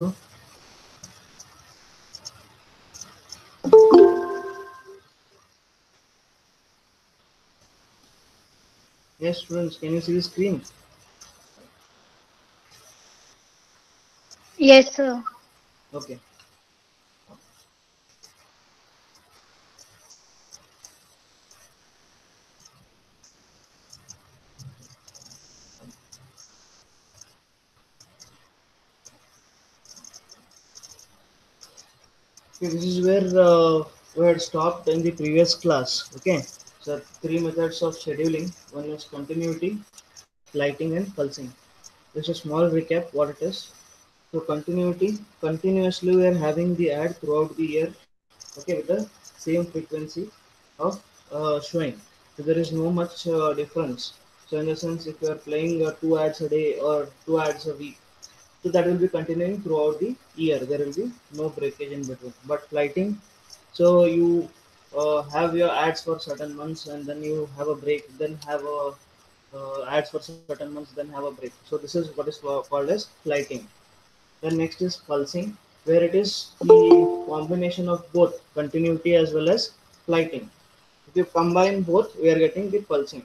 Yes, students, can you see the screen? Yes, sir. Okay. Okay, this is where we had stopped in the previous class. Okay, so three methods of scheduling. One is continuity, lighting, and pulsing. Just a small recap what it is. So continuity, continuously we are having the ad throughout the year. Okay, with the same frequency of showing. So there is no much difference. So in the sense, if you are playing two ads a day or two ads a week, so that will be continuing throughout the year. There will be no breakage in between. But flighting, so you have your ads for certain months and then you have a break, then have a ads for certain months, then have a break. So this is what is called as flighting. Then next is pulsing, where it is the combination of both continuity as well as flighting. If you combine both, we are getting the pulsing.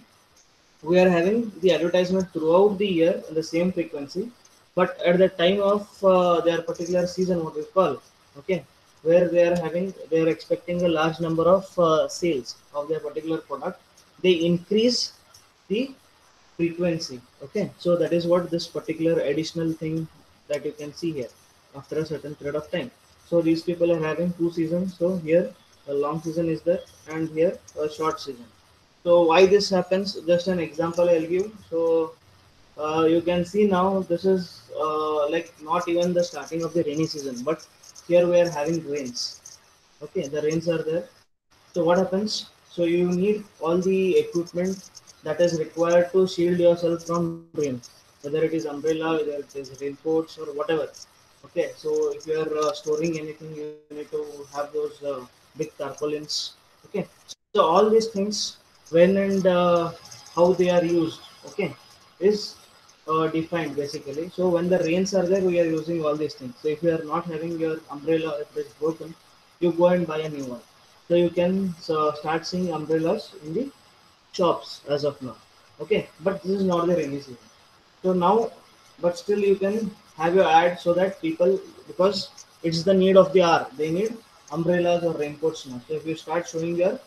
We are having the advertisement throughout the year in the same frequency, but at the time of their particular season, what we call, okay, where they are expecting a large number of sales of their particular product, they increase the frequency. Okay, so that is what this particular additional thing that you can see here after a certain period of time. So these people are having two seasons. So here a long season is there, and here a short season. So why this happens? Just an example I'll give. So you can see now this is like not even the starting of the rainy season, but here we are having rains. Okay, the rains are there. So what happens? So you need all the equipment that is required to shield yourself from rain, whether it is umbrella, whether it is raincoats or whatever. Okay, so if you are storing anything, you need to have those big tarpaulins. Okay, so all these things, when and how they are used, okay, is defined basically. So when the rains are there, we are using all these things. So if you are not having your umbrella, if it is broken, you go and buy a new one. So you can start seeing umbrellas in the shops as of now. Okay, but this is not the rainy season. So now, but still you can have your ad so that people, because it's the need of the hour, they need umbrellas or raincoats now. So if you start showing your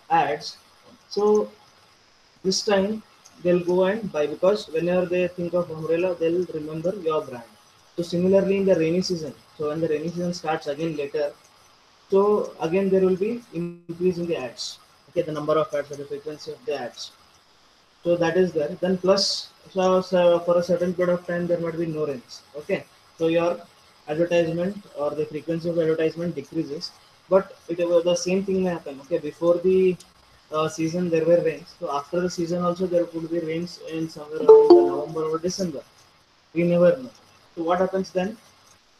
ads, so this time they'll go and buy, because whenever they think of umbrella, they'll remember your brand. So similarly in the rainy season, so when the rainy season starts again later, so again there will be increase in the ads. Okay, the number of ads or the frequency of the ads. So that is there. Then plus, so for a certain period of time there might be no rains. Okay, so your advertisement or the frequency of advertisement decreases, but the same thing may happen. Okay, before the season there were rains, so after the season also there could be rains in somewhere around November or December. We never know. So what happens then?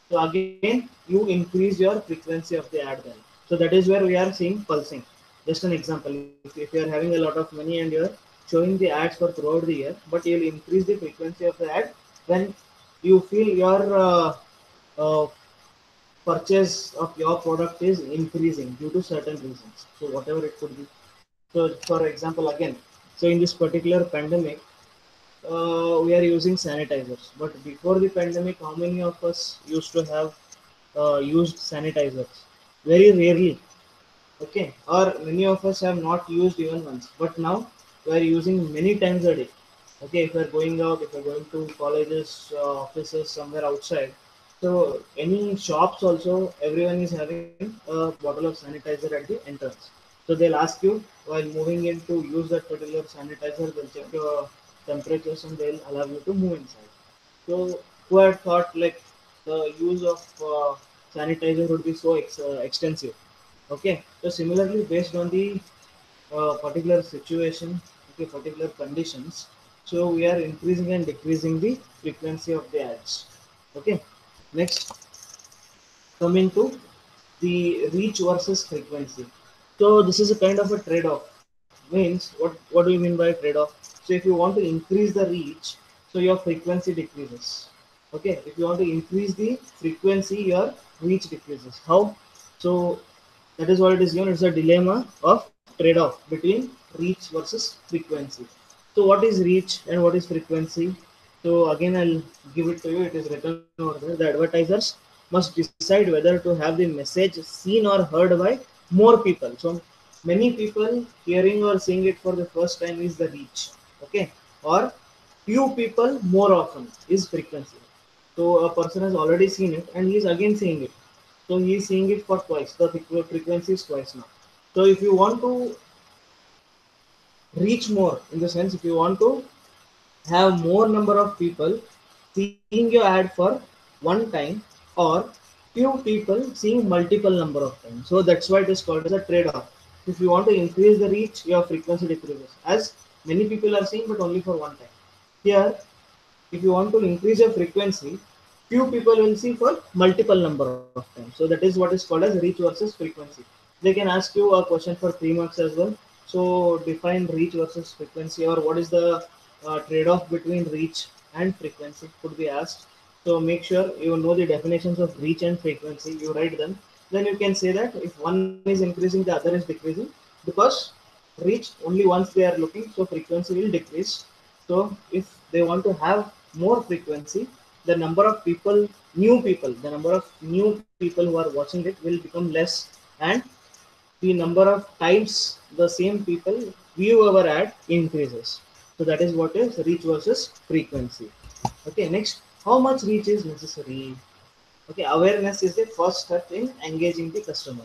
So again, you increase your frequency of the ad then. So that is where we are seeing pulsing. Just an example, if you are having a lot of money and you're showing the ads for throughout the year, but you'll increase the frequency of the ad when you feel your uh, purchase of your product is increasing due to certain reasons. So whatever it could be. So for example, again, so in this particular pandemic, we are using sanitizers. But before the pandemic, how many of us used to have used sanitizers? Very rarely. Okay, or many of us have not used even once. But now we are using many times a day. Okay, if we are going out, if we are going to colleges, offices, somewhere outside. So any shops also, everyone is having a bottle of sanitizer at the entrance. So they'll ask you while moving in to use that particular sanitizer, they'll check your temperatures and they'll allow you to move inside. So who had thought like the use of sanitizer would be so extensive? Okay, so similarly, based on the particular situation, okay, particular conditions, so we are increasing and decreasing the frequency of the ads. Okay, next, coming to the reach versus frequency. So this is a kind of a trade-off. Means what do you mean by trade-off? So if you want to increase the reach, so your frequency decreases. Okay, if you want to increase the frequency, your reach decreases. How? So that is what it is given. It's a dilemma of trade-off between reach versus frequency. So what is reach and what is frequency? So again, I'll give it to you. It is written over there. The advertisers must decide whether to have the message seen or heard by more people. So many people hearing or seeing it for the first time is the reach. Okay, or few people more often is frequency. So a person has already seen it and he is again seeing it. So he is seeing it for twice. The frequency is twice now. So if you want to reach more, in the sense, if you want to have more number of people seeing your ad for one time, or few people seeing multiple number of times. So that's why it is called as a trade-off. If you want to increase the reach, your frequency decreases, as many people are seeing but only for one time. Here, if you want to increase your frequency, few people will see for multiple number of times. So that is what is called as reach versus frequency. They can ask you a question for 3 marks as well. So define reach versus frequency, or what is the trade-off between reach and frequency could be asked. So make sure you know the definitions of reach and frequency. You write them. Then you can say that if one is increasing, the other is decreasing, because reach only once they are looking, so frequency will decrease. So if they want to have more frequency, the number of people, the number of new people who are watching it will become less, and the number of times the same people view our ad increases. So that is what is reach versus frequency. Okay, next, how much reach is necessary? Okay, awareness is the first step in engaging the customer.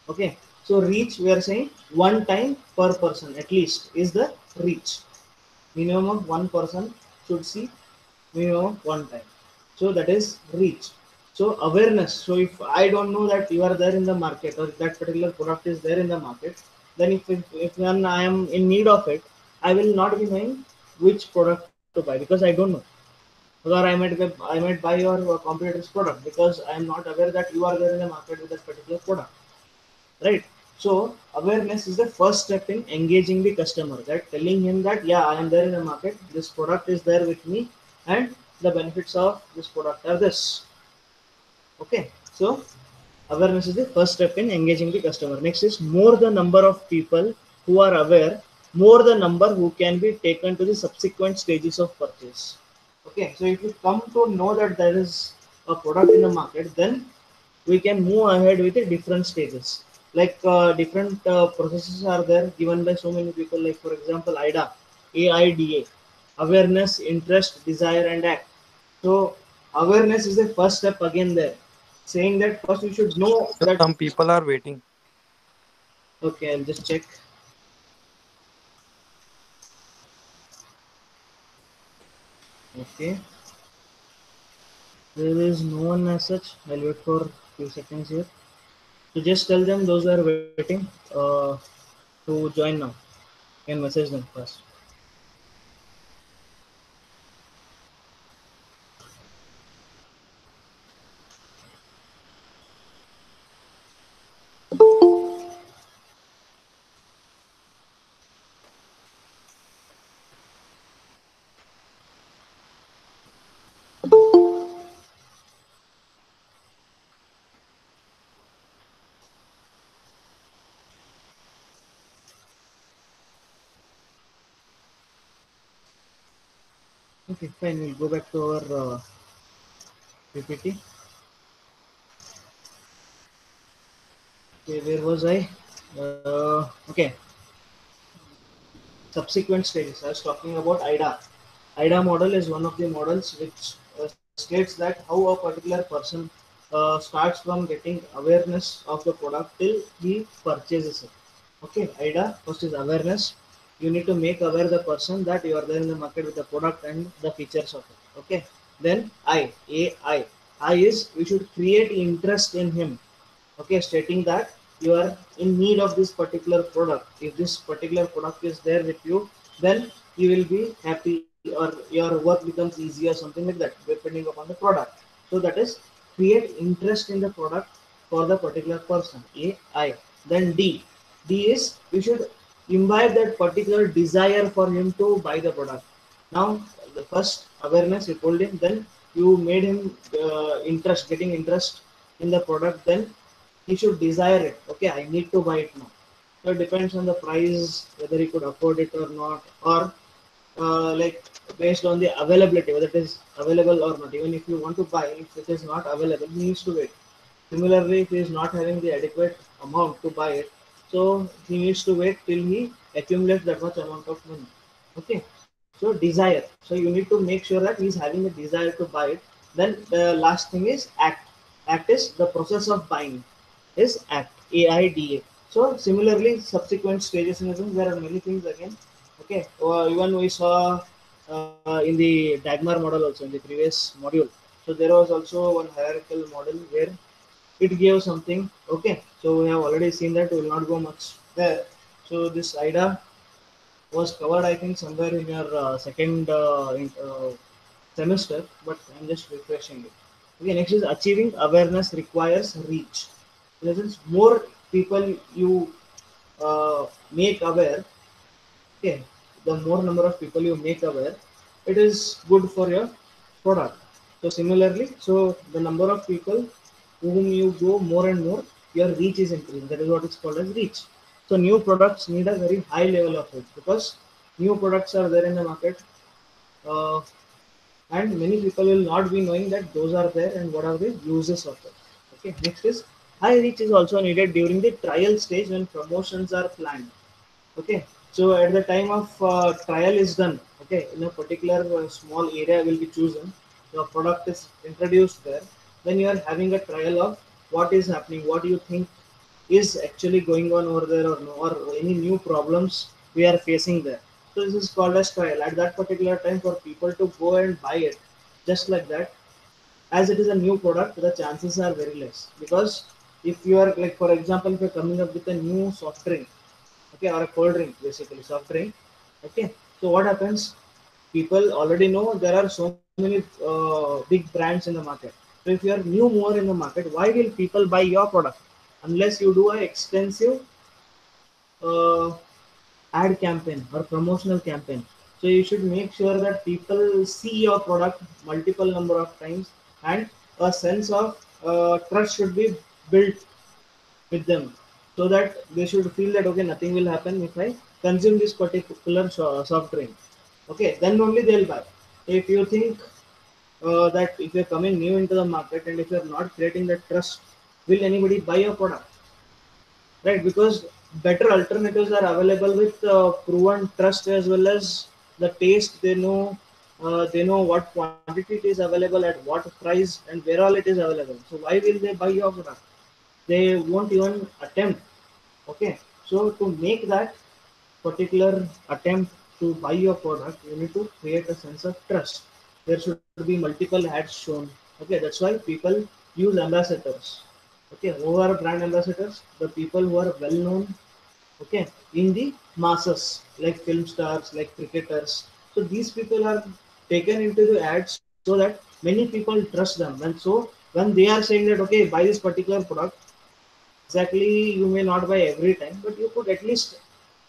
Okay, so reach, we are saying one time per person at least is the reach. Minimum of one person should see minimum of one time. So that is reach. So awareness. So if I don't know that you are there in the market, or that particular product is there in the market, then if when I am in need of it, I will not be knowing which product to buy, because I don't know. Or I might buy your competitor's product because I am not aware that you are there in the market with that particular product, right? So awareness is the first step in engaging the customer, that telling him that yeah, I am there in the market, this product is there with me, and the benefits of this product are this. Okay, so awareness is the first step in engaging the customer. Next is more the number of people who are aware, more the number who can be taken to the subsequent stages of purchase. Okay, so if you come to know that there is a product in the market, then we can move ahead with the different stages. Like different processes are there given by so many people, like for example AIDA, AIDA, awareness, interest, desire and act. So awareness is the first step again there, saying that first you should know So that. some people are waiting. Okay, I'll just check. Okay, there is no one as such. I'll wait for few seconds here. So just tell them, those who are waiting, to join now. You can message them first. Okay, fine. We'll go back to our PPT. Okay, where was I? Okay, subsequent stages. I was talking about AIDA. AIDA model is one of the models which states that how a particular person starts from getting awareness of the product till he purchases it. Okay, AIDA first is awareness. You need to make aware the person that you are there in the market with the product and the features of it. Okay, then I is we should create interest in him. Okay, stating that you are in need of this particular product. If this particular product is there with you, then you will be happy, or your work becomes easy, or something like that, depending upon the product. So that is create interest in the product for the particular person. A I. Then D is you should imbibe that particular desire for him to buy the product. Now the first awareness you told him, then you made him getting interest in the product, then he should desire it. Okay, I need to buy it now. So it depends on the price, whether he could afford it or not, or like based on the availability, whether it is available or not. Even if you want to buy, if it is not available, he needs to wait. Similarly, if he is not having the adequate amount to buy it, so he needs to wait till he accumulates that much amount of money. Okay, so desire. So you need to make sure that he is having a desire to buy it. Then the last thing is act. Act is the process of buying. Is act. AIDA. So similarly, subsequent stages in the thing, there are many things again. Okay, even we saw in the Dagmar model also in the previous module. So there was also one hierarchical model where it gave something. Okay, so we have already seen that. We will not go much there. So this IDA was covered, I think, somewhere in your second semester, but I'm just refreshing it. Okay, next is achieving awareness requires reach. In a sense, more people you make aware, okay, the more number of people you make aware, it is good for your product. So similarly, so the number of people whom you go more and more, your reach is increasing. That is what is called as reach. So new products need a very high level of reach because new products are there in the market, uh, and many people will not be knowing that those are there and what are the uses of it. Okay, next is high reach is also needed during the trial stage when promotions are planned. Okay, so at the time of trial is done, okay, in a particular small area will be chosen, your product is introduced there, then you are having a trial of what is happening, what do you think is actually going on over there or no, or any new problems we are facing there. So this is called as trial. At that particular time, for people to go and buy it, just like that, as it is a new product, the chances are very less. Because if you are like, for example, if you're coming up with a new soft drink, okay, or a cold drink, basically soft drink, okay. So what happens? People already know there are so many big brands in the market. So if you are new mover in the market, why will people buy your product? Unless you do a extensive uh, ad campaign or promotional campaign. So you should make sure that people see your product multiple number of times, and a sense of trust should be built with them, so that they should feel that okay, nothing will happen if I consume this particular soft drink. Okay, then only they'll buy. If you think that if you're coming new into the market and if you're not creating that trust, will anybody buy your product? Right, because better alternatives are available with proven trust, as well as the taste. They know what quantity it is available at what price and where all it is available. So why will they buy your product? They won't even attempt. Okay, so to make that particular attempt to buy your product, you need to create a sense of trust. There should be multiple ads shown. Okay, that's why people use ambassadors. Okay, who are brand ambassadors? The people who are well known, okay, in the masses, like film stars, like cricketers. So these people are taken into the ads so that many people trust them. And so when they are saying that okay, buy this particular product, exactly, you may not buy every time, but you could at least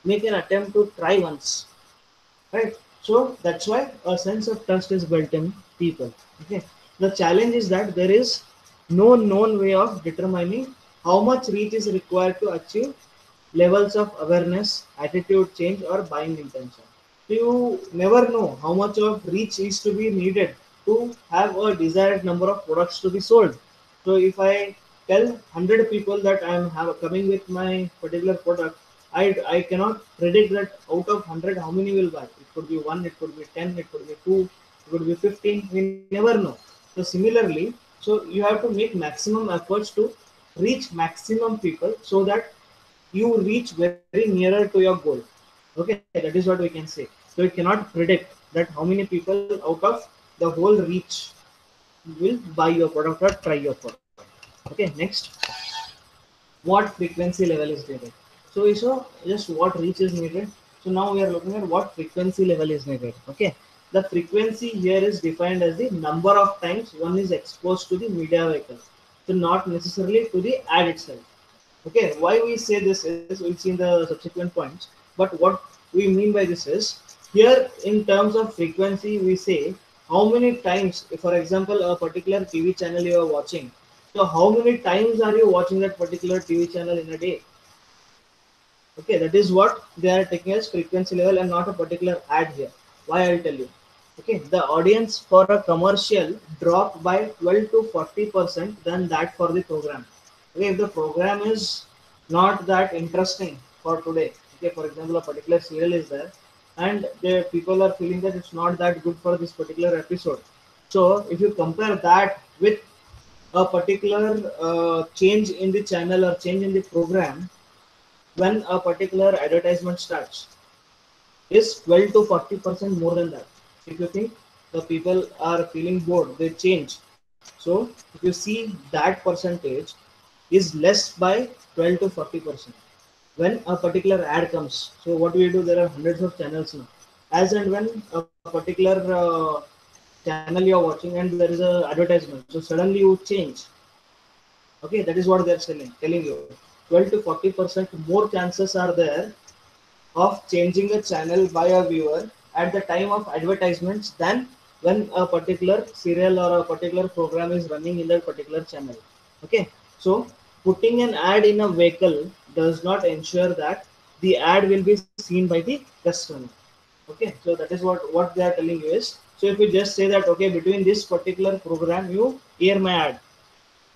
make an attempt to try once, right? So that's why a sense of trust is built in people. Okay, the challenge is that there is no known way of determining how much reach is required to achieve levels of awareness, attitude change, or buying intention. So you never know how much of reach is to be needed to have a desired number of products to be sold. So if I tell 100 people that I am coming with my particular product, I cannot predict that out of 100 how many will buy. It could be one, it could be 10, it could be two, it could be 15. We never know. So similarly, so you have to make maximum efforts to reach maximum people so that you reach very nearer to your goal. Okay, that is what we can say. So you cannot predict that how many people out of the whole reach will buy your product or try your product. Okay, next, what frequency level is needed. So we saw just what reach is needed. So now we are looking at what frequency level is needed. Okay, the frequency here is defined as the number of times one is exposed to the media vehicle, so not necessarily to the ad itself. Okay, why we say this is we'll see in the subsequent points, but what we mean by this is here in terms of frequency we say how many times, if for example a particular TV channel you are watching, so how many times are you watching that particular TV channel in a day? Okay, that is what they are taking as frequency level and not a particular ad here. Why, I'll tell you. Okay, the audience for a commercial dropped by 12 to 40% than that for the program. Okay, if the program is not that interesting for today, okay, for example, a particular serial is there, and the people are feeling that it's not that good for this particular episode. So, if you compare that with a particular change in the channel or change in the program, when a particular advertisement starts, is 12 to 40% more than that. If you think the people are feeling bored, they change. So if you see that percentage is less by 12 to 40% when a particular ad comes. So what we do, there are hundreds of channels now. As and when a particular channel you are watching and there is a advertisement, so suddenly you change. Okay, that is what they are telling you. 12 to 40% more chances are there of changing a channel by a viewer at the time of advertisements than when a particular serial or a particular program is running in that particular channel. Okay, so putting an ad in a vehicle does not ensure that the ad will be seen by the customer. Okay, so that is what they are telling you is, so if you just say that okay, between this particular program you air my ad,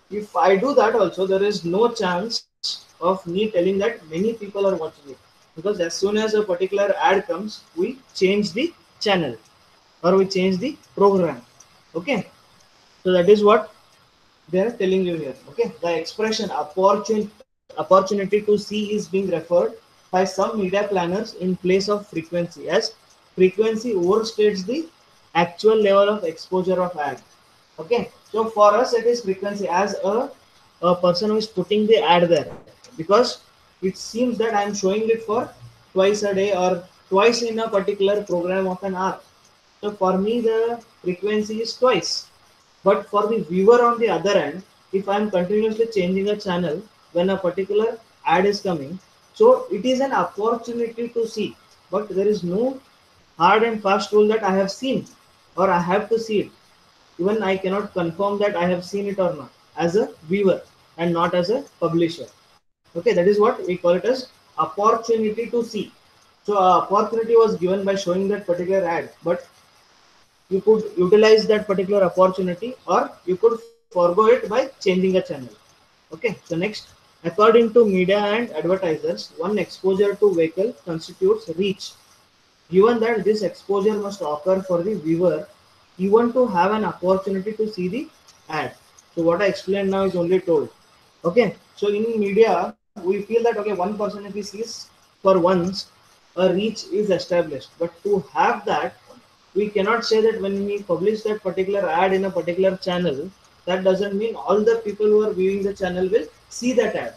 if I do that also, there is no chance of me telling that many people are watching it, because as soon as a particular ad comes, we change the channel or we change the program. Okay, so that is what they are telling you here. Okay, the expression opportunity to see is being referred by some media planners in place of frequency, as frequency overstates the actual level of exposure of ad. Okay, so for us it is frequency as a person who is putting the ad there, because it seems that I am showing it for twice a day or twice in a particular program of an hour. So for me the frequency is twice. But for the viewer on the other end, if I am continuously changing a channel when a particular ad is coming, so it is an opportunity to see. But there is no hard and fast rule that I have seen or I have to see it. Even I cannot confirm that I have seen it or not as a viewer and not as a publisher. Okay, that is what we call it as opportunity to see. So opportunity was given by showing that particular ad, but you could utilize that particular opportunity or you could forego it by changing a channel. Okay, so next, according to media and advertisers, one exposure to vehicle constitutes reach. Given that this exposure must occur for the viewer even to have an opportunity to see the ad. So what I explained now is only told. Okay, so in media we feel that okay, one person if he sees for once, a reach is established. But to have that, we cannot say that when we publish that particular ad in a particular channel, that doesn't mean all the people who are viewing the channel will see that ad.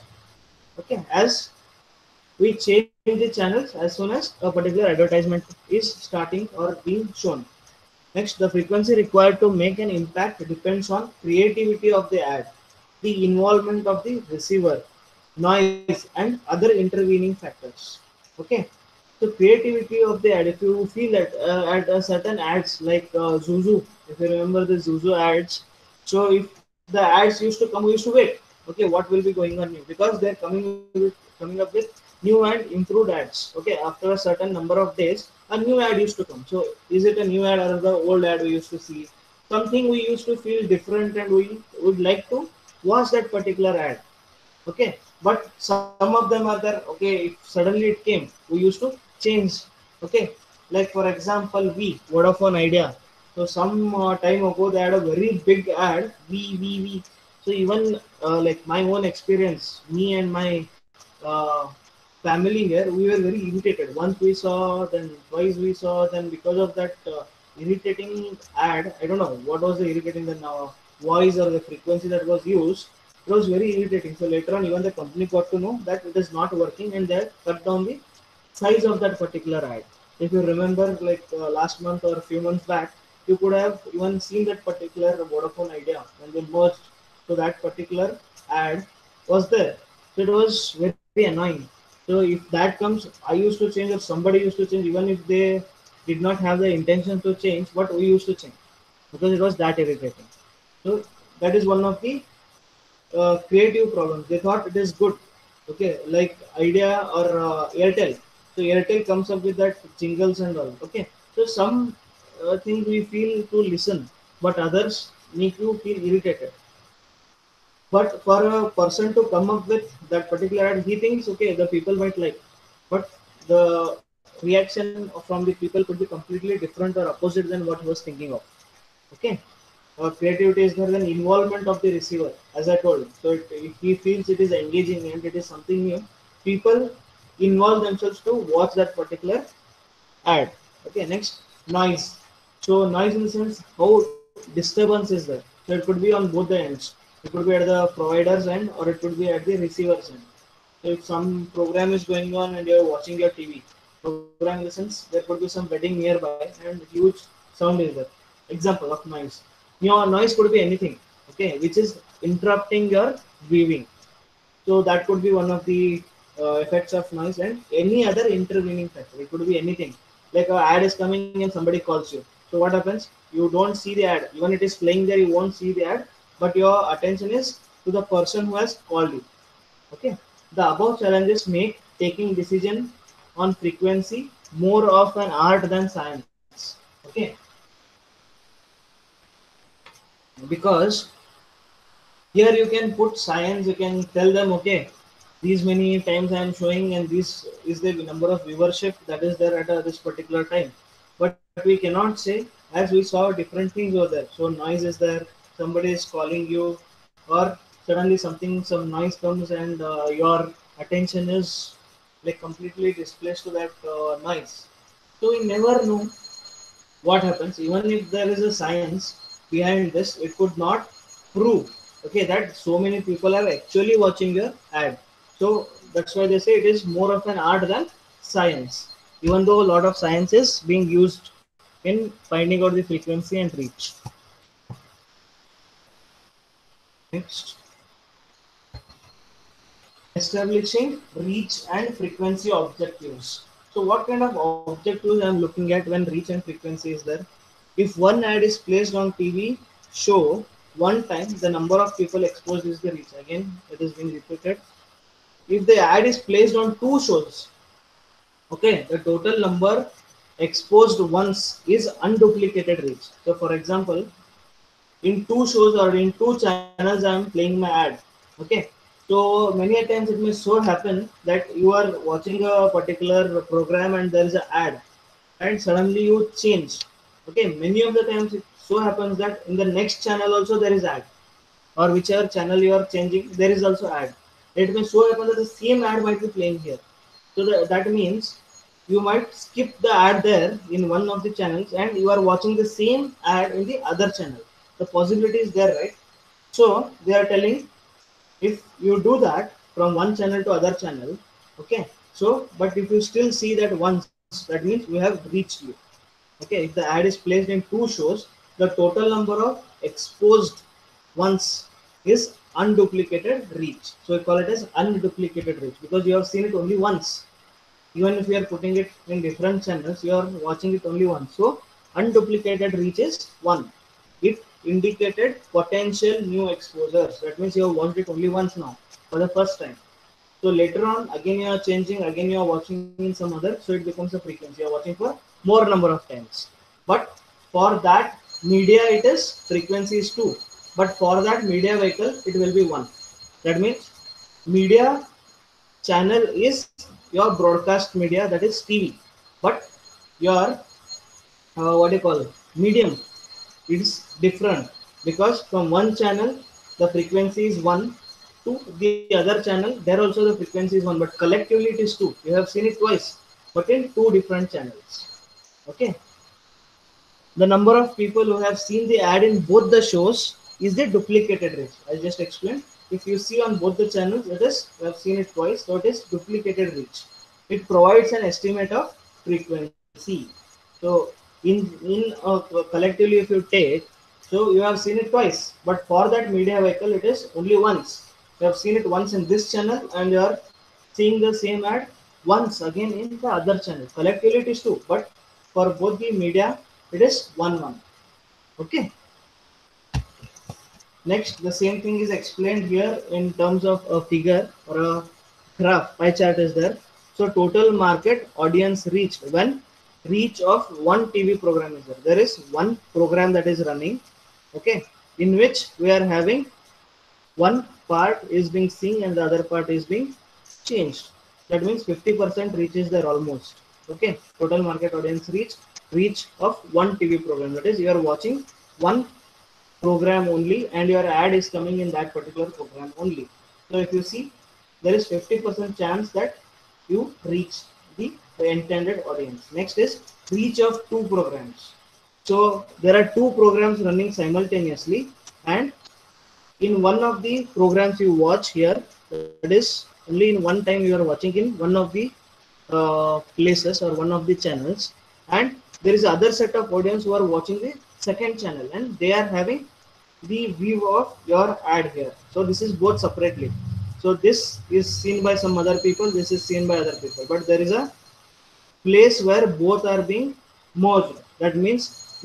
Okay, as we change the channels as soon as a particular advertisement is starting or being shown. Next, the frequency required to make an impact depends on creativity of the ad, the involvement of the receiver, noise, and other intervening factors. Okay, so creativity of the ad. If you feel that at a certain ads like Zuzu, if you remember the Zuzu ads, so if the ads used to come, we used to wait. Okay, what will be going on new, because they're coming up with new and improved ads. Okay, after a certain number of days, a new ad used to come. So is it a new ad or the old ad we used to see? Something we used to feel different and we would like to watch that particular ad. Okay, but some of them are there. Okay, if suddenly it came, we used to change. Okay, like for example, we Vodafone Idea. So some time ago they had a very big ad, we. So even like my own experience, me and my uh, family here, we were very irritated. Once we saw, then twice we saw, then because of that irritating ad, I don't know what was the irritating the voice or the frequency that was used. It was very irritating. So later on, even the company got to know that it is not working, and they cut down the size of that particular ad. If you remember, like last month or a few months back, you could have even seen that particular Vodafone Idea when they merged. So that particular ad was there. So it was very annoying. So if that comes, I used to change or somebody used to change, even if they did not have the intention to change, but we used to change. because it was that irritating. So that is one of the creative problems. They thought it is good. Okay, like Idea or Airtel. So Airtel comes up with that jingles and all. Okay, so some things we feel to listen, but others make you feel irritated. But for a person to come up with that particular ad, he thinks, okay, the people might like, but the reaction from the people could be completely different or opposite than what he was thinking of. Okay, creativity is there, then involvement of the receiver, as I told. So if he feels it is engaging and it is something new, people involve themselves to watch that particular ad. Okay, next, noise. So noise in the sense how disturbance is there. So it could be on both the ends. It could be at the provider's end or it could be at the receiver's end. So if some program is going on and you're watching your TV, program in the sense there could be some wedding nearby and huge sound is there. Example of noise. Your noise could be anything, okay, which is interrupting your viewing. So that could be one of the effects of noise and any other intervening factor. It could be anything. Like an ad is coming and somebody calls you. So what happens? You don't see the ad. Even it is playing there, you won't see the ad, but your attention is to the person who has called you. Okay. The above challenges make taking decision on frequency more of an art than science. Okay. Because here you can put science, you can tell them, okay, these many times I am showing and this is the number of viewership that is there at this particular time. But we cannot say, as we saw different things over there. So noise is there, somebody is calling you, or suddenly something, some noise comes and your attention is like completely displaced to that noise. So we never know what happens. Even if there is a science behind this, it could not prove, okay, that so many people are actually watching your ad. So that's why they say it is more of an art than science, even though a lot of science is being used in finding out the frequency and reach. Next, establishing reach and frequency objectives. So what kind of objectives I'm looking at when reach and frequency is there? If one ad is placed on TV show one time, the number of people exposed is the reach. Again, it is being repeated. If the ad is placed on two shows, okay, the total number exposed once is unduplicated reach. So for example, in two shows or in two channels I am playing my ad. Okay, so many a times it may so happen that you are watching a particular program and there is an ad and suddenly you change. Okay, many of the times it so happens that in the next channel also there is ad, or whichever channel you are changing there is also ad. It may so happen that the same ad might be playing here. So that means you might skip the ad there in one of the channels and you are watching the same ad in the other channel. The possibility is there, right? So they are telling, if you do that from one channel to other channel, okay, so but if you still see that once, that means we have reached you. Okay, if the ad is placed in two shows, the total number of exposed ones is unduplicated reach. So we call it as unduplicated reach because you have seen it only once. Even if you are putting it in different channels, you are watching it only once. So unduplicated reach is one. It indicated potential new exposures. That means you have watched it only once now for the first time. So later on, again you are changing, again you are watching in some other, so it becomes a frequency. You are watching for more number of times. But for that media, it is frequency is 2. But for that media vehicle, it will be 1. That means media channel is your broadcast media, that is TV. But your what do you call it? Medium, it's different because from one channel the frequency is 1 to the other channel there also the frequency is 1, but collectively it is 2. You have seen it twice but in two different channels. Okay, the number of people who have seen the ad in both the shows is the duplicated reach. I just explained. If you see on both the channels, it is, you have seen it twice, so it is duplicated reach. It provides an estimate of frequency. So collectively, if you take, so you have seen it twice, but for that media vehicle, it is only once. You have seen it once in this channel, and you are seeing the same ad once again in the other channel. Collectively, it is two, but for both the media, it is 1 1. Okay. Next, the same thing is explained here in terms of a figure or a graph. Pie chart is there. So total market audience reached when reach of one TV program is there. There is one program that is running, okay, in which we are having one part is being seen and the other part is being changed. That means 50% reach is there almost. Okay, total market audience reach of one TV program. That is, you are watching one program only and your ad is coming in that particular program only. So if you see, there is 50% chance that you reach the intended audience. Next is reach of two programs. So there are two programs running simultaneously, and in one of the programs you watch here, that is only in one time you are watching in one of the places or one of the channels, and there is other set of audience who are watching the second channel and they are having the view of your ad here. So this is both separately. So this is seen by some other people, this is seen by other people, but there is a place where both are being merged. That means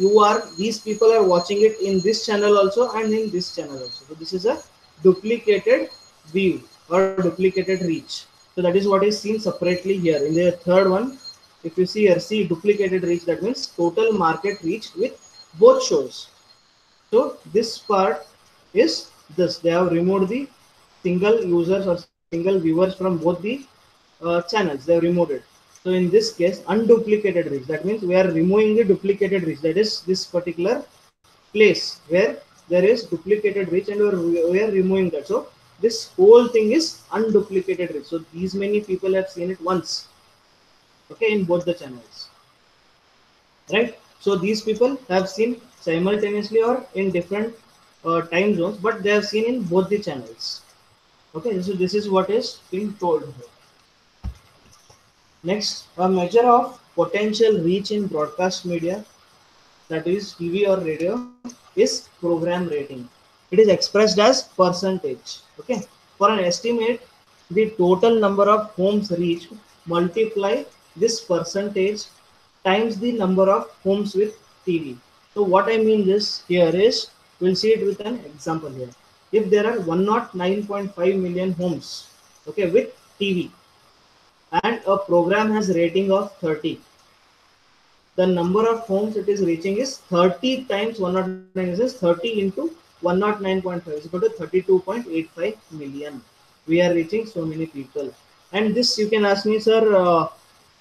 these people are watching it in this channel also and in this channel also. So this is a duplicated view or duplicated reach. So that is what is seen separately here. In the third one, if you see here, see duplicated reach, that means total market reach with both shows. So this part is this. They have removed the single users or single viewers from both the channels. They have removed it. So in this case, unduplicated reach. That means we are removing the duplicated reach. That is this particular place where there is duplicated reach, and we are removing that. So this whole thing is unduplicated reach. So these many people have seen it once. Okay, in both the channels, right? So these people have seen simultaneously or in different time zones, but they have seen in both the channels. Okay, so this is what is being told here. Next, a measure of potential reach in broadcast media, that is TV or radio, is program rating. It is expressed as percentage. Okay, for an estimate, the total number of homes reached, multiply this percentage times the number of homes with TV. So what I mean this here is, we'll see it with an example here. If there are 109.5 million homes, okay, with TV, and a program has rating of 30, the number of homes it is reaching is 30 times 109, is 30 into 109.5 is equal to 32.85 million. We are reaching so many people. And this you can ask me, sir,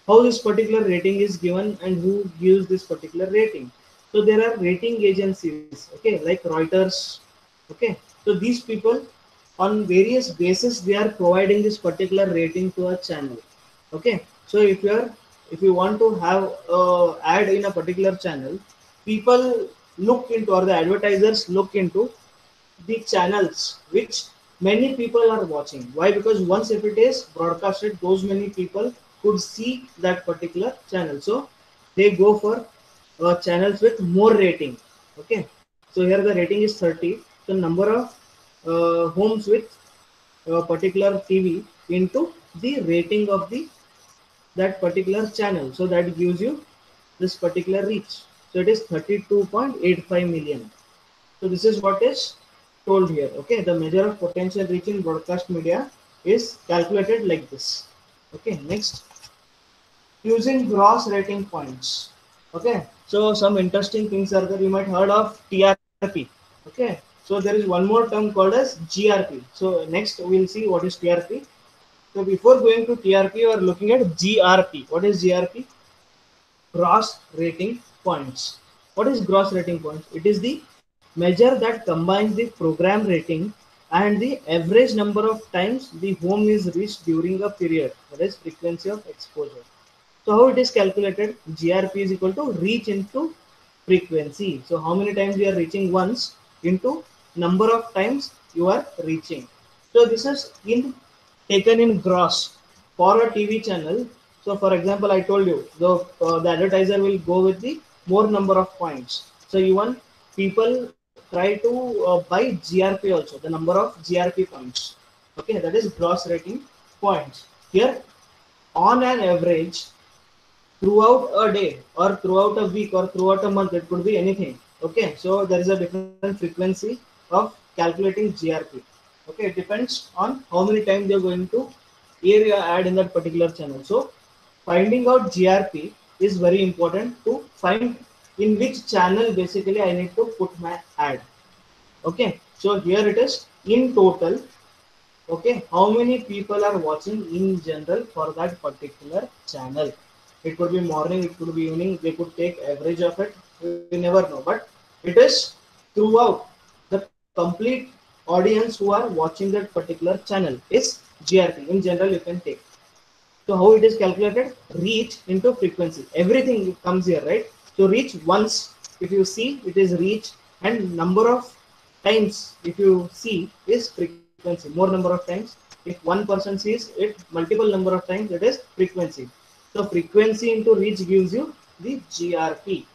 how this particular rating is given and who gives this particular rating. So there are rating agencies, okay, like Reuters. Okay, so these people on various basis they are providing this particular rating to a channel. Okay, so if you want to have ad in a particular channel, people look into, or the advertisers look into the channels which many people are watching. Why? Because once if it is broadcasted, those many people could see that particular channel. So they go for channels with more rating. Okay, so here the rating is 30. So number of homes with particular TV into the rating of the that particular channel. So that gives you this particular reach. So it is 32.85 million. So this is what is told here. Okay, the measure of potential reach in broadcast media is calculated like this. Okay, next, using gross rating points. Okay, so some interesting things are there. You might heard of TRP. Okay, so there is one more term called as GRP. So next we'll see what is TRP. So before going to TRP, we are looking at GRP. What is GRP? Gross rating points. What is gross rating points? It is the measure that combines the program rating and the average number of times the home is reached during a period. That is frequency of exposure. So how it is calculated? GRP is equal to reach into frequency. So how many times you are reaching once into number of times you are reaching. So this is taken in gross for a TV channel. So for example, I told you the advertiser will go with the more number of points. So even people try to buy GRP also, the number of GRP points. Okay, that is gross rating points. Here, on an average, throughout a day or throughout a week or throughout a month, it could be anything. Okay, so there is a different frequency of calculating GRP. Okay, it depends on how many times you're going to air your ad in that particular channel. So finding out GRP is very important to find in which channel basically I need to put my ad. Okay, so here it is in total. Okay, how many people are watching in general for that particular channel? It could be morning, it could be evening, they could take average of it, we never know, but it is throughout the complete audience who are watching that particular channel is GRP. In general you can take. So how it is calculated? Reach into frequency. Everything comes here, right? So reach once, if you see, it is reach, and number of times, if you see, is frequency. More number of times. If one person sees it multiple number of times, it is frequency. So frequency into reach gives you the GRP.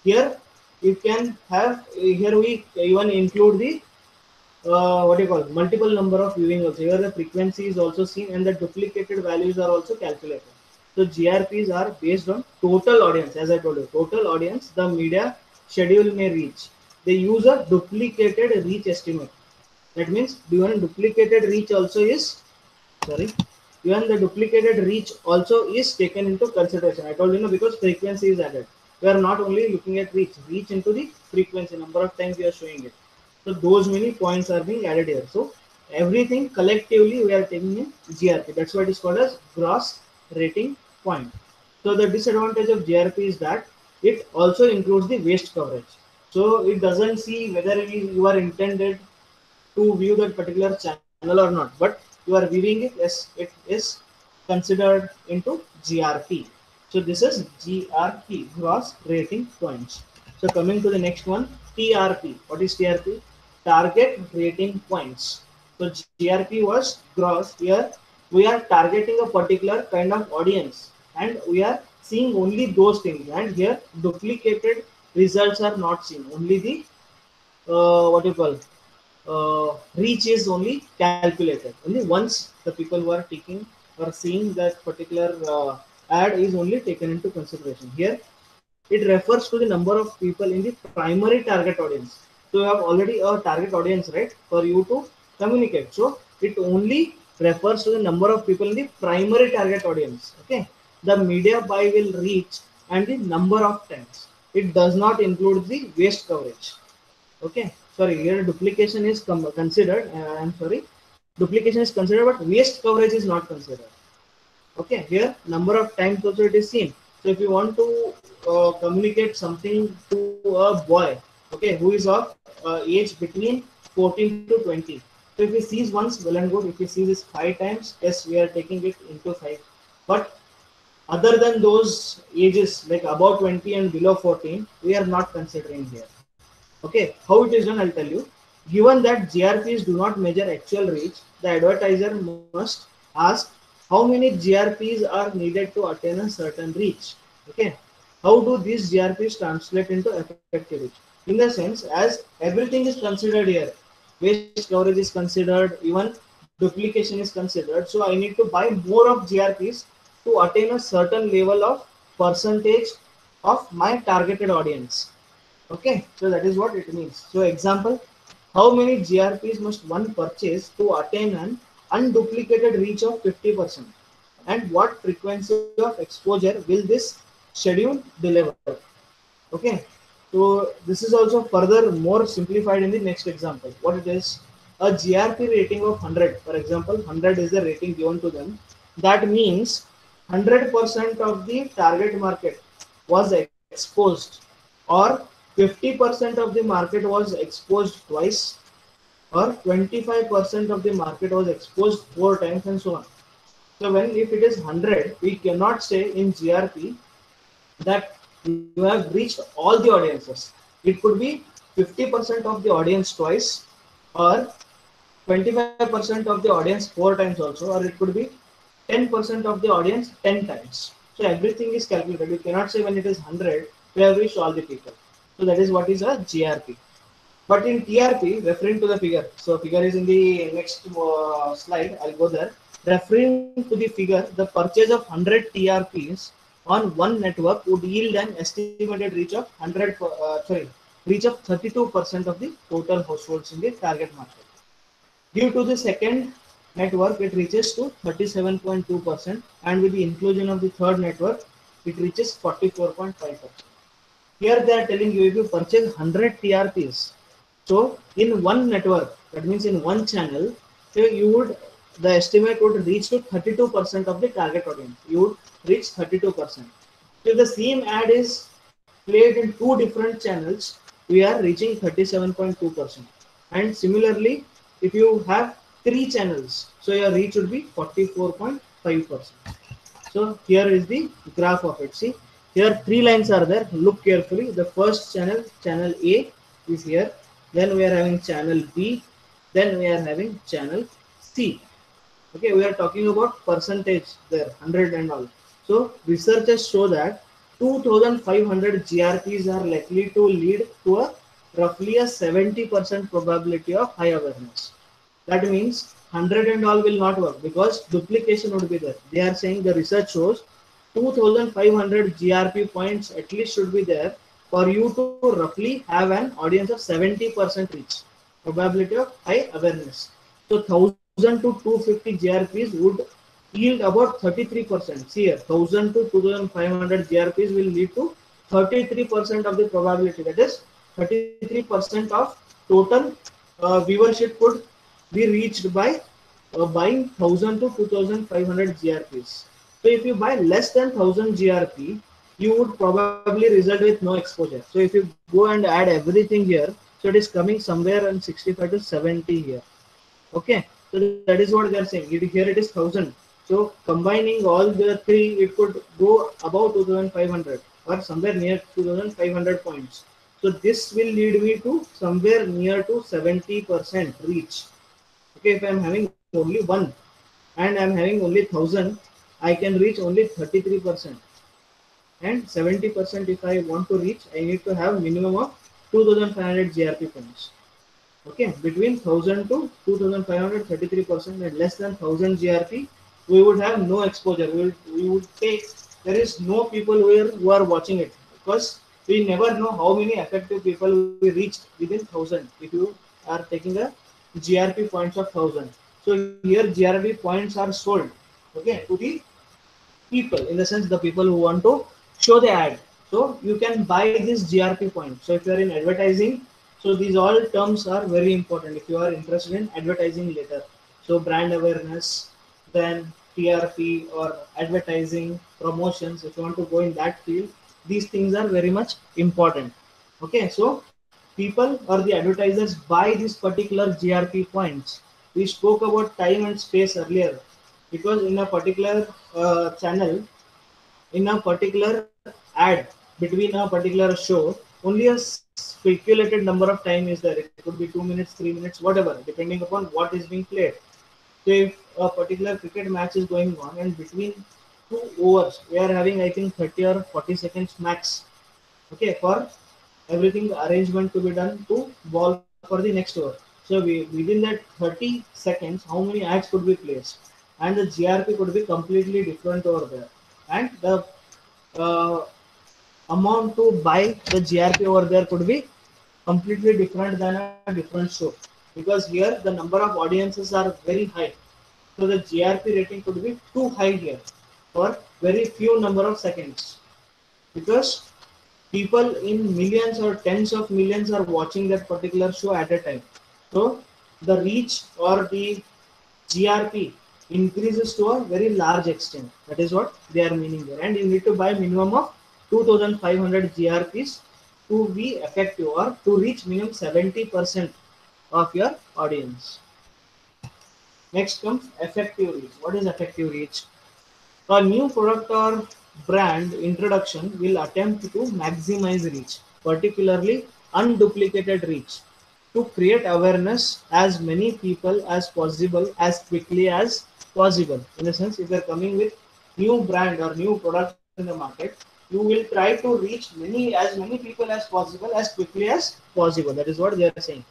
Here you can have, here we even include the what do you call multiple number of viewing also. Here the frequency is also seen and the duplicated values are also calculated. So GRPs are based on total audience, as I told you, total audience the media schedule may reach. They use a duplicated reach estimate. That means even duplicated reach also is, sorry, even the duplicated reach also is taken into consideration. I told you, because frequency is added. We are not only looking at reach into the frequency, number of times we are showing it. So those many points are being added here. So everything collectively we are taking in GRP. That's why it is called as gross rating point. So the disadvantage of GRP is that it also includes the waste coverage. So it doesn't see whether you are intended to view that particular channel or not, but you are viewing it as it is considered into GRP. So this is GRP, gross rating points. So coming to the next one, TRP. What is TRP? Target rating points. So GRP was gross. Here we are targeting a particular kind of audience and we are seeing only those things, and here duplicated results are not seen. Only the what you call reach is only calculated. Only once the people who are taking or seeing that particular ad is only taken into consideration. Here it refers to the number of people in the primary target audience. So you have already a target audience, right, for you to communicate. So it only refers to the number of people in the primary target audience. Okay, the media buy will reach and the number of times. It does not include the waste coverage. Okay, sorry, here duplication is considered. I'm sorry, duplication is considered, but waste coverage is not considered. Okay, here number of times also it is seen. So if you want to communicate something to a boy, okay, who is of age between 14 to 20, so if he sees once, well and good. If he sees this 5 times, yes, we are taking it into 5. But other than those ages like above 20 and below 14, we are not considering here. Okay, how it is done, I'll tell you. Given that GRPs do not measure actual reach, the advertiser must ask how many GRPs are needed to attain a certain reach. Okay, how do these GRPs translate into effective reach? In the sense, as everything is considered here, waste coverage is considered, even duplication is considered. So I need to buy more of GRPs to attain a certain level of percentage of my targeted audience. Okay, so that is what it means. So example, how many GRPs must one purchase to attain an unduplicated reach of 50%? And what frequency of exposure will this schedule deliver? Okay, so this is also further more simplified in the next example. What it is, a GRP rating of 100, for example, 100 is the rating given to them. That means 100% of the target market was exposed, or 50% of the market was exposed twice, or 25% of the market was exposed 4 times, and so on. So when if it is 100, we cannot say in GRP that you have reached all the audiences. It could be 50% of the audience twice, or 25% of the audience 4 times also, or it could be 10% of the audience 10 times. So everything is calculated. You cannot say when it is 100, we have reached all the people. So that is what is a GRP. But in TRP, referring to the figure, so figure is in the next slide, I'll go there. Referring to the figure, the purchase of 100 TRPs on one network would yield an estimated reach of 100, reach of 32% of the total households in the target market. Due to the second network, it reaches to 37.2%, and with the inclusion of the third network, it reaches 44.5%. Here they are telling you if you purchase 100 TRPs, so in one network, that means in one channel, so the estimate would reach to 32% of the target audience. You would reach 32%. So if the same ad is played in two different channels, we are reaching 37.2%. And similarly, if you have three channels, so your reach would be 44.5%. So here is the graph of it. See, here three lines are there. Look carefully. The first channel, channel A, is here. Then we are having channel B. Then we are having channel C. Okay, we are talking about percentage there, 100 and all. So researchers show that 2500 GRPs are likely to lead to a roughly a 70% probability of high awareness. That means 100 and all will not work because duplication would be there. They are saying the research shows 2500 GRP points at least should be there for you to roughly have an audience of 70% reach, probability of high awareness. So 1000 to 250 GRPs would yield about 33%. See here, 1000 to 2500 GRPs will lead to 33% of the probability. That is 33% of total viewership could be reached by buying 1000 to 2500 GRPs. So if you buy less than 1000 GRP, you would probably result with no exposure. So if you go and add everything here, so it is coming somewhere in 65 to 70 here. Okay, so that is what they are saying. Here it is 1000. So combining all the three, it could go about 2500 or somewhere near 2500 points. So this will lead me to somewhere near to 70% reach. Okay, if I am having only one and I am having only 1000, I can reach only 33%. And 70% if I want to reach, I need to have minimum of 2500 GRP points. Okay, between 1000 to 2500, 33%, and less than 1000 GRP, we would have no exposure. We would take, there is no people who are watching it because we never know how many effective people we reached within 1000 if you are taking a GRP points of 1000. So here GRP points are sold, okay, to the people, in the sense the people who want to show the ad. So you can buy this GRP point. So if you are in advertising, so these all terms are very important if you are interested in advertising later. So brand awareness, then TRP or advertising promotions, if you want to go in that field, these things are very much important. Okay, so people or the advertisers buy these particular GRP points. We spoke about time and space earlier because in a particular channel, in a particular ad between a particular show, only a speculated number of time is there. It could be 2 minutes, 3 minutes, whatever, depending upon what is being played. So if a particular cricket match is going on and between two overs, we are having I think 30 or 40 seconds max. Okay, for everything arrangement to be done to ball for the next over. So within that 30 seconds, how many ads could be placed? And the GRP could be completely different over there. And the uh, amount to buy the GRP over there could be completely different than a different show. Because here the number of audiences are very high. So the GRP rating could be too high here for very few number of seconds. Because people in millions or tens of millions are watching that particular show at a time. So the reach or the GRP increases to a very large extent. That is what they are meaning there. And you need to buy minimum of 2500 GRPs to be effective or to reach minimum 70% of your audience. Next comes effective reach. What is effective reach? A new product or brand introduction will attempt to maximize reach, particularly unduplicated reach, to create awareness as many people as possible as quickly as possible. In a sense, if you are coming with new brand or new product in the market, you will try to reach as many people as possible as quickly as possible. That is what they are saying.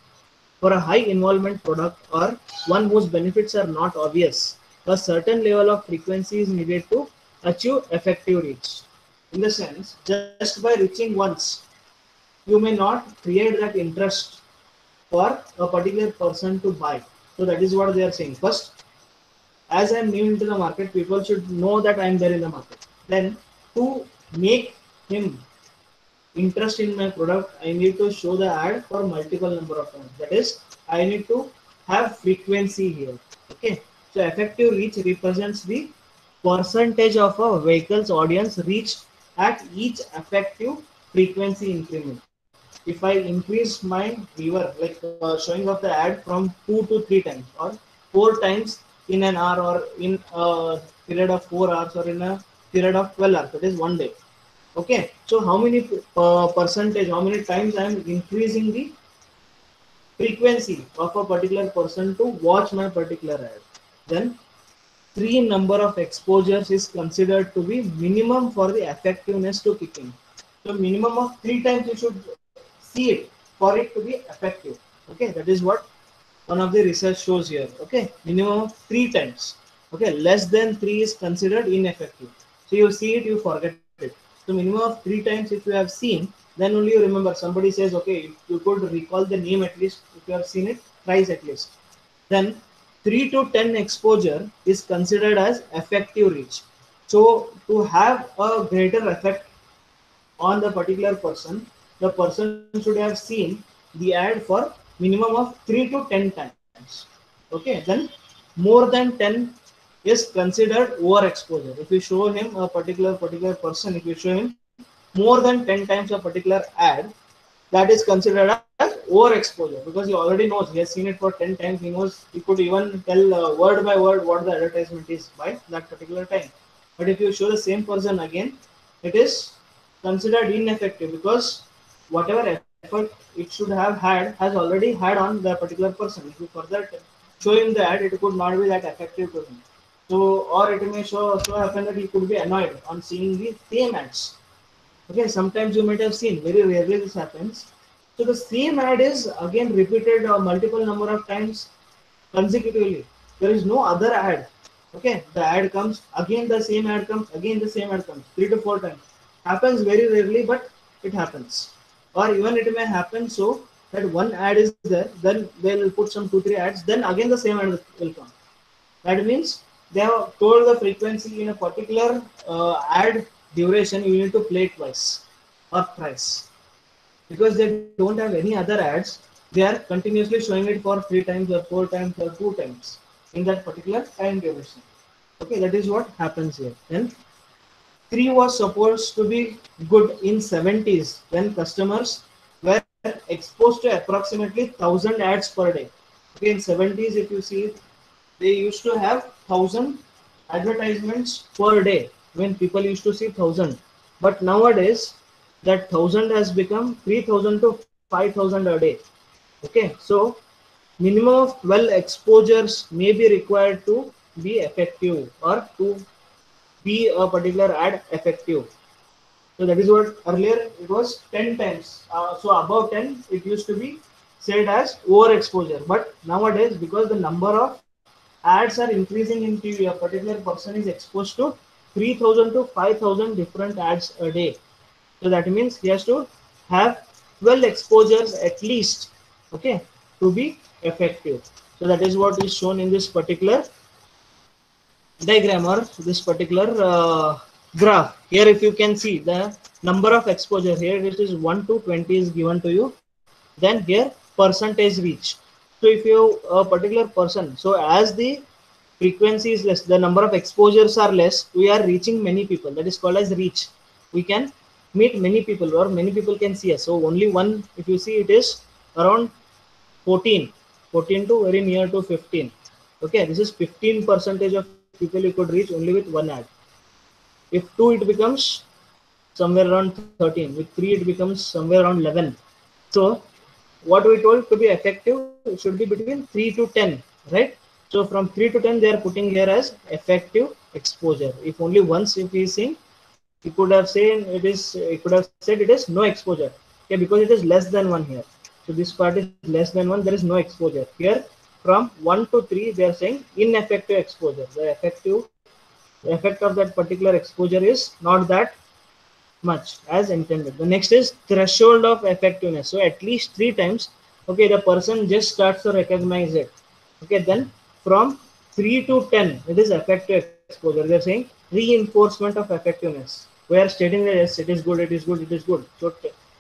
For a high involvement product or one whose benefits are not obvious, a certain level of frequency is needed to achieve effective reach. In the sense, just by reaching once, you may not create that interest for a particular person to buy. So that is what they are saying. First, as I'm new into the market, people should know that I'm there in the market. Then, to make him interest in my product, I need to show the ad for multiple number of times. That is, I need to have frequency here. Okay. So effective reach represents the percentage of a vehicle's audience reached at each effective frequency increment. If I increase my viewer, like showing of the ad from 2 to 3 times or 4 times in an hour or in a period of 4 hours or in a period of 12 hours, that is one day. Okay, so how many percentage, how many times I am increasing the frequency of a particular person to watch my particular ad? Then three number of exposures is considered to be minimum for the effectiveness to kick in. So minimum of 3 times you should see it for it to be effective. Okay, that is what one of the research shows here. Okay, minimum of 3 times. Okay, less than 3 is considered ineffective. So you see it, you forget it. So minimum of 3 times if you have seen, then only you remember. Somebody says, okay, you could recall the name at least. If you have seen it, thrice at least. Then 3 to 10 exposure is considered as effective reach. So to have a greater effect on the particular person, the person should have seen the ad for minimum of 3 to 10 times. Okay, then more than 10 is considered overexposure. If you show him a particular person, if you show him more than 10 times a particular ad, that is considered as overexposure, because he already knows, he has seen it for 10 times, he knows, he could even tell word by word what the advertisement is by that particular time. But if you show the same person again, it is considered ineffective, because whatever effort it should have had has already had on the particular person. If you further show him the ad, it could not be that effective to him. So, or it may so happen that he could be annoyed on seeing the same ads. Okay, sometimes you might have seen, very rarely this happens. So the same ad is again repeated multiple number of times consecutively. There is no other ad. Okay, the ad comes, again the same ad comes, again the same ad comes, 3 to 4 times. Happens very rarely, but it happens. Or even it may happen so that one ad is there, then they'll put some 2 3 ads, then again the same ad will come. That means they have told the frequency in a particular ad duration, you need to play twice or thrice, because they don't have any other ads. They are continuously showing it for 3 times or 4 times or 2 times in that particular time duration. Okay, that is what happens here. Then 3 was supposed to be good in 70s when customers were exposed to approximately 1,000 ads per day. Okay, in 70s, if you see, they used to have 1,000 advertisements per day when people used to see 1,000. But nowadays, that 1,000 has become 3,000 to 5,000 a day. Okay, so minimum of 12 exposures may be required to be effective or to be a particular ad effective. So that is what earlier it was 10 times. So above 10, it used to be said as overexposure. But nowadays, because the number of ads are increasing in TV, a particular person is exposed to 3,000 to 5,000 different ads a day. So that means he has to have 12 exposures at least, okay, to be effective. So that is what is shown in this particular diagram or this particular graph. Here if you can see the number of exposure, here it is 1 to 20 is given to you. Then here percentage reach. So if you a particular person, so as the frequency is less, the number of exposures are less, we are reaching many people. That is called as reach. We can meet many people or many people can see us. So only one, if you see, it is around 14 to very near to 15. Okay, this is 15 percentage of people you could reach only with one ad. If 2, it becomes somewhere around 13. With 3, it becomes somewhere around 11. So what we told to be effective, it should be between 3 to 10, right? So from 3 to 10, they are putting here as effective exposure. If only once, if he is seeing, he could have said it is, he could have said it is no exposure. Okay, because it is less than 1 here. So this part is less than 1, there is no exposure. Here from 1 to 3, they are saying ineffective exposure. The effect of that particular exposure is not that much as intended. The next is threshold of effectiveness. So at least 3 times, okay, the person just starts to recognize it. Okay, then from 3 to 10, it is effective exposure. They're saying reinforcement of effectiveness. We are stating that yes, it is good, it is good, it is good. So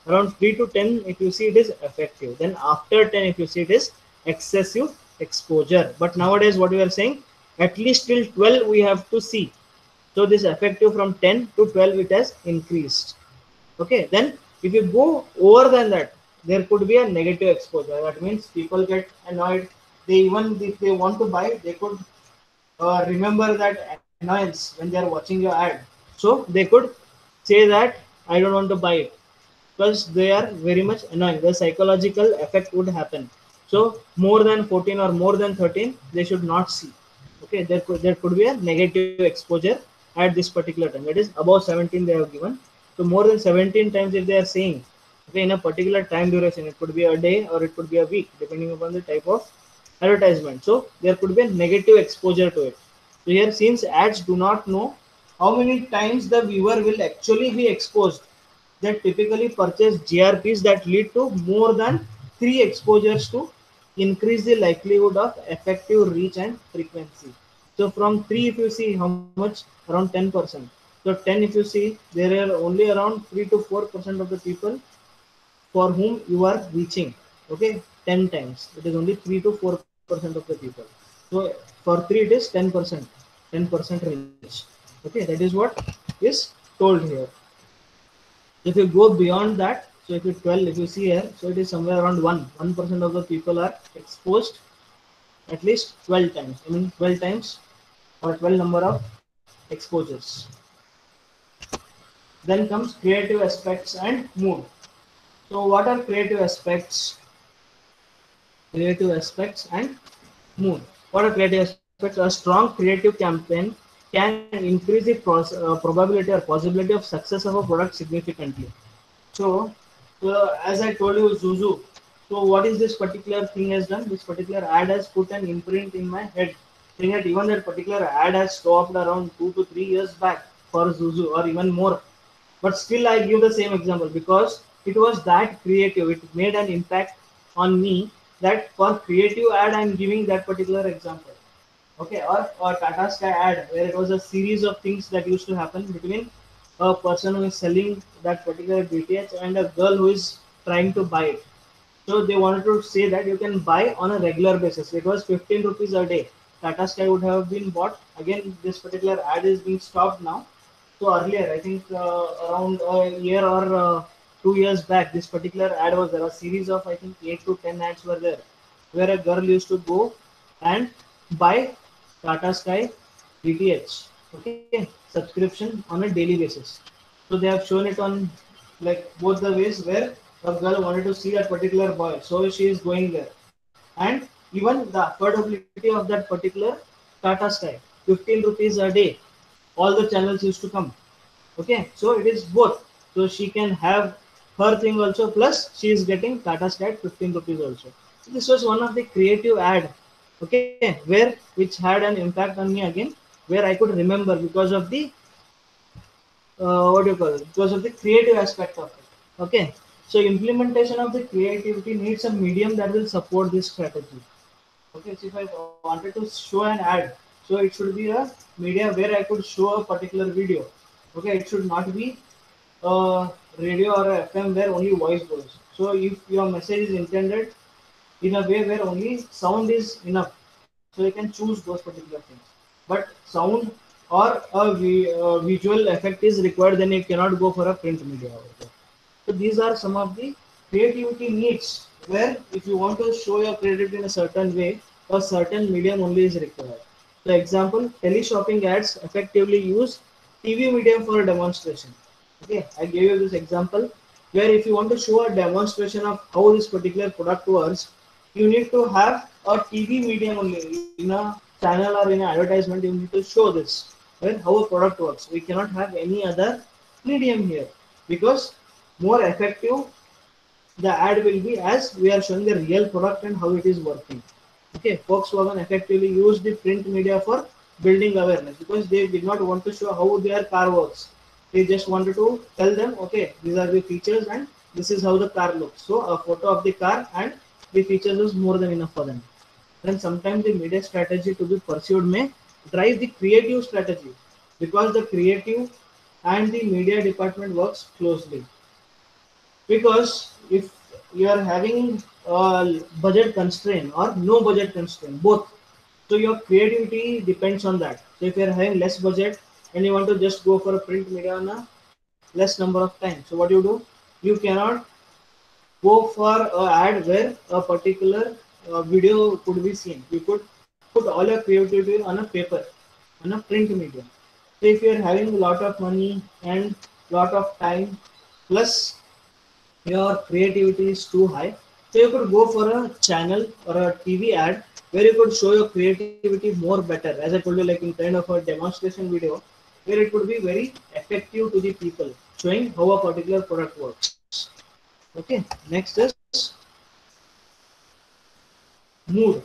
around 3 to 10, if you see it is effective. Then after 10, if you see it is excessive exposure. But nowadays, what we are saying, at least till 12, we have to see. So this effective from 10 to 12, it has increased. Okay, then if you go over than that, there could be a negative exposure. That means people get annoyed. They even if they want to buy, they could remember that annoyance when they are watching your ad. So they could say that I don't want to buy it because they are very much annoying. The psychological effect would happen. So more than 14 or more than 13, they should not see. Okay, there could be a negative exposure at this particular time. That is above 17 they have given. So more than 17 times if they are saying, okay, in a particular time duration, it could be a day or it could be a week, depending upon the type of advertisement. So there could be a negative exposure to it. So here, since ads do not know how many times the viewer will actually be exposed, they typically purchase GRPs that lead to more than 3 exposures to increase the likelihood of effective reach and frequency. So from 3, if you see how much, around 10%. So 10, if you see, there are only around 3 to 4% of the people for whom you are reaching. Okay, 10 times. It is only 3 to 4% of the people. So for 3, it is 10%, 10% reach. Okay, that is what is told here. If you go beyond that, so if you 12, if you see here, so it is somewhere around 1% of the people are exposed at least 12 times. I mean 12 times or 12 number of exposures. Then comes creative aspects and mood. So what are creative aspects? Creative aspects and mood. What are creative aspects? A strong creative campaign can increase the probability or possibility of success of a product significantly. So, as I told you, Zuzu. So, what is this particular thing has done? This particular ad has put an imprint in my head, saying that even that particular ad has stopped around 2 to 3 years back for Zuzu, or even more. But still, I give the same example because it was that creative. It made an impact on me that for creative ad, I am giving that particular example. Okay, or Tata Sky ad where it was a series of things that used to happen between a person who is selling that particular DTH and a girl who is trying to buy it. So they wanted to say that you can buy on a regular basis. It was 15 rupees a day. Tata Sky would have been bought. Again, this particular ad is being stopped now. So earlier, I think around a year or 2 years back, this particular ad was there. A series of I think 8 to 10 ads were there, where a girl used to go and buy Tata Sky DTH, okay, subscription on a daily basis. So they have shown it on like both the ways where a girl wanted to see that particular boy, so she is going there, and even the affordability of that particular Tata Sky, 15 rupees a day, all the channels used to come. Okay, so it is both. So she can have her thing also, plus she is getting Tata Sky at 15 rupees also. So this was one of the creative ad, okay, where which had an impact on me again, where I could remember because of the what do you call it? Because of the creative aspect of it. Okay, so implementation of the creativity needs a medium that will support this strategy. Okay, so if I wanted to show an ad, so it should be a medium where I could show a particular video. Okay, it should not be a radio or a FM where only voice goes. So if your message is intended in a way where only sound is enough, so you can choose those particular things. But sound or a visual effect is required, then you cannot go for a print media over there. So these are some of the creativity needs where if you want to show your creativity in a certain way, a certain medium only is required. So example, teleshopping ads effectively use TV medium for a demonstration. Okay, I gave you this example where if you want to show a demonstration of how this particular product works, you need to have a TV medium only in a channel or in an advertisement. You need to show this, right? How a product works. We cannot have any other medium here because more effective the ad will be as we are showing the real product and how it is working. Okay, Volkswagen effectively used the print media for building awareness because they did not want to show how their car works. They just wanted to tell them, okay, these are the features and this is how the car looks. So a photo of the car and the features is more than enough for them. Then sometimes the media strategy to be pursued may drive the creative strategy, because the creative and the media department works closely. Because if you are having a budget constraint or no budget constraint, both, so your creativity depends on that. So if you are having less budget and you want to just go for a print media on a less number of time, so what you do, you cannot go for a ad where a particular video could be seen. You could put all your creativity on a paper, on a print media. So if you are having a lot of money and lot of time, plus your creativity is too high, so you could go for a channel or a TV ad where you could show your creativity more better. As I told you, like in kind of a demonstration video, where it could be very effective to the people, showing how a particular product works. Okay, next is mood.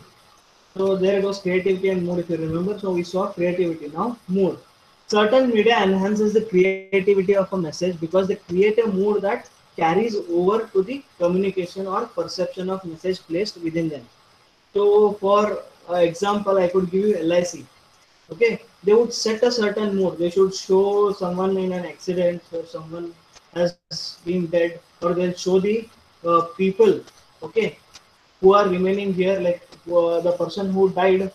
So there goes creativity and mood, if you remember. So we saw creativity, now mood. Certain media enhances the creativity of a message because they create a mood that carries over to the communication or perception of message placed within them. So for example, I could give you LIC. Okay, they would set a certain mood. They should show someone in an accident or someone has been dead, or they'll show the people. Okay, who are remaining here, like the person who died,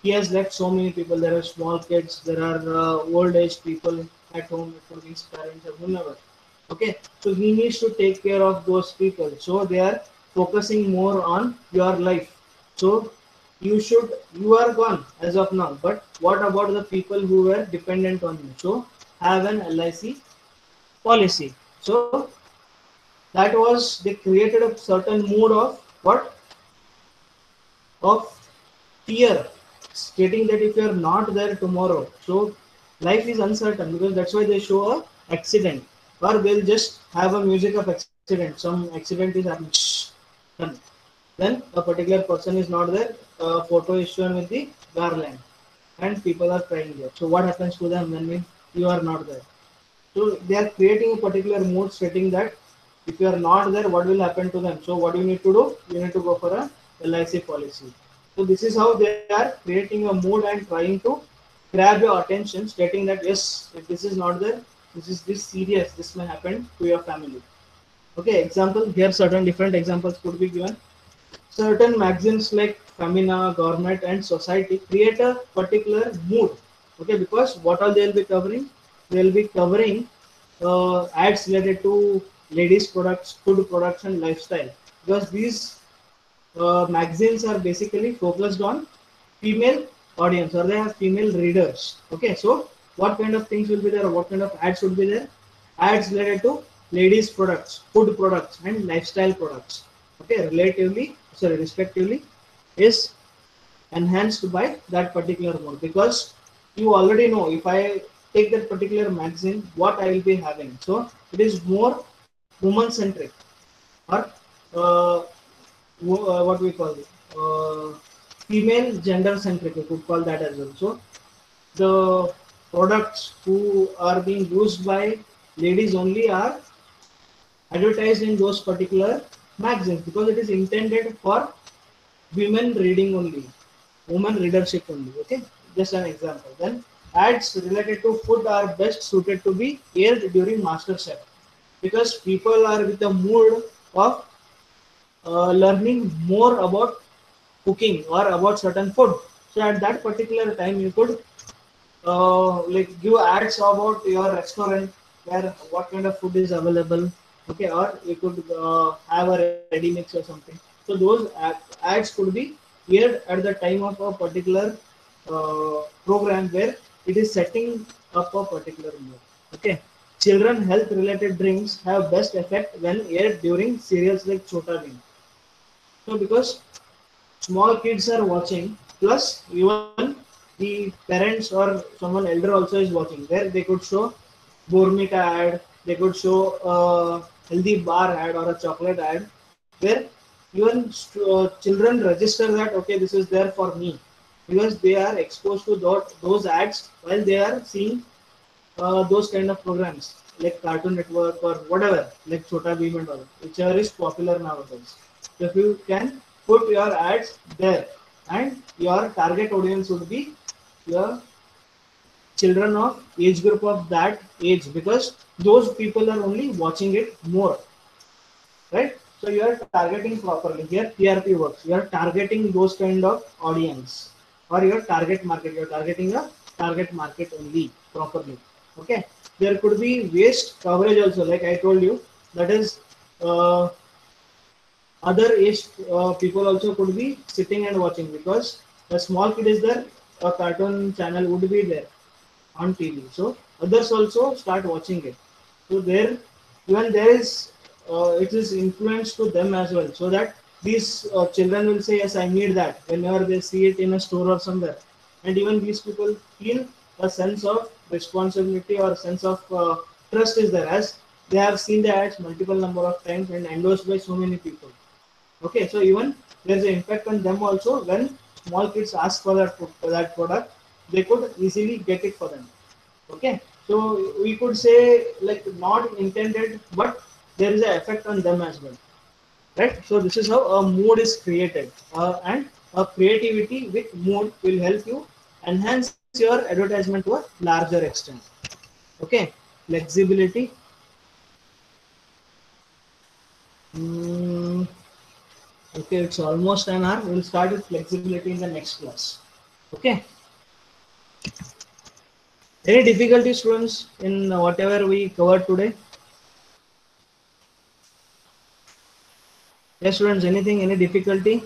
he has left so many people. There are small kids, there are old age people at home, it could be his parents or whomever. Okay, so he needs to take care of those people, so they are focusing more on your life. So you are gone as of now, but what about the people who were dependent on you? So have an LIC policy. So that was, they created a certain mood of what, of fear, stating that if you are not there tomorrow, so life is uncertain, because that's why they show a accident, or they'll just have a music of accident. Some accident is happening, done. Then a particular person is not there. A photo is shown with the garland, and people are crying there. So what happens to them when you are not there? So they are creating a particular mood, stating that if you are not there, what will happen to them? So what do you need to do? You need to go for a LIC policy. So this is how they are creating a mood and trying to grab your attention, stating that yes, if this is not there, this is this serious, this may happen to your family. Okay, example here, certain different examples could be given. Certain magazines like Femina, Government, and Society create a particular mood. Okay, because what all they will be covering? They will be covering ads related to ladies' products, food products, and lifestyle. Because these magazines are basically focused on female audience, or they have female readers. Okay, so what kind of things will be there? What kind of ads will be there? Ads related to ladies' products, food products, and lifestyle products. Okay, respectively, is enhanced by that particular mode, because you already know, if I take that particular magazine, what I will be having. So it is more woman centric, or uh, what we call it, female gender centric, we could call that as well. So the products who are being used by ladies only are advertised in those particular magazines, because it is intended for women reading only, women readership only. Okay, just an example. Then ads related to food are best suited to be aired during master chef, because people are with the mood of learning more about cooking or about certain food. So at that particular time, you could like give ads about your restaurant, where what kind of food is available. Okay, or you could have a ready mix or something. So those ads could be aired at the time of a particular program where it is setting up a particular mood. Okay, children health related drinks have best effect when aired during serials like Chota Bheem. So because small kids are watching, plus even the parents or someone elder also is watching, where they could show Bormita ad, they could show a healthy bar ad or a chocolate ad, where even children register that okay, this is there for me, because they are exposed to those ads while they are seeing those kind of programs like Cartoon Network or whatever, like Chota Bheem and all, whichever is popular nowadays. So if you can put your ads there, and your target audience would be your children of age group of that age, because those people are only watching it more, right? So you are targeting properly. Here TRP works. You are targeting those kind of audience, or your target market. You are targeting a target market only properly. Okay. There could be waste coverage also, like I told you. That is, uh, other age people also could be sitting and watching, because a small kid is there, a cartoon channel would be there on TV. So others also start watching it. So there, even there is, it is influence to them as well. So that these children will say, yes, I need that whenever they see it in a store or somewhere. And even these people feel a sense of responsibility or sense of trust is there, as they have seen the ads multiple number of times and endorsed by so many people. Okay, so even there's an impact on them also. When small kids ask for that product, they could easily get it for them. Okay, so we could say like not intended, but there is an effect on them as well, right? So this is how a mood is created, and a creativity with mood will help you enhance your advertisement to a larger extent. Okay, flexibility. Mm, okay, it's almost an hour. We'll start with flexibility in the next class. Okay. Any difficulty, students, in whatever we covered today? Yes, students. Anything? Any difficulty?